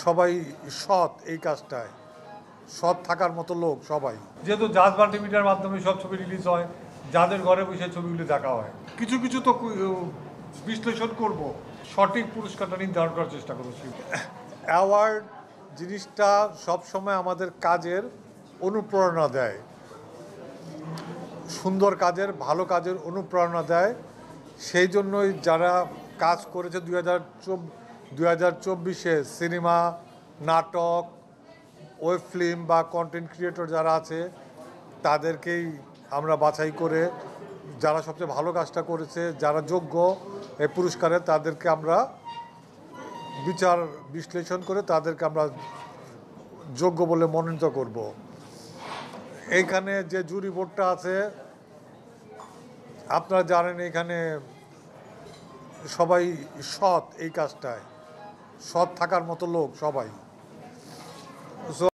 সবাই সৎ এই কাজটায়, সৎ থাকার মতো লোক সবাই। যেহেতু জাজ মাল্টিমিডিয়ার মাধ্যমে সব ছবি রিলিজ হয়, যাদের ঘরে বসে ছবিগুলো দেখা হয়, কিছু কিছু তো বিশ্লেষণ করব, সঠিক পুরস্কারটা নির্ধারণ করার চেষ্টা করছি। অ্যাওয়ার্ড জিনিসটা সবসময় আমাদের কাজের অনুপ্রেরণা দেয়, সুন্দর কাজের, ভালো কাজের অনুপ্রেরণা দেয়। সেই জন্যই যারা কাজ করেছে 2024 সিনেমা, নাটক, ওয়েব ফিল্ম বা কন্টেন্ট ক্রিয়েটর যারা আছে, তাদেরকেই আমরা বাছাই করে যারা সবচেয়ে ভালো কাজটা করেছে, যারা যোগ্য এই পুরস্কারে, তাদেরকে আমরা বিচার বিশ্লেষণ করে তাদেরকে আমরা যোগ্য বলে মনোনীত করব। এইখানে যে জুরি বোর্ডটা আছে, আপনারা জানেন এখানে সবাই সৎ এই কাজটায়, সৎ থাকার মতো লোক সবাই।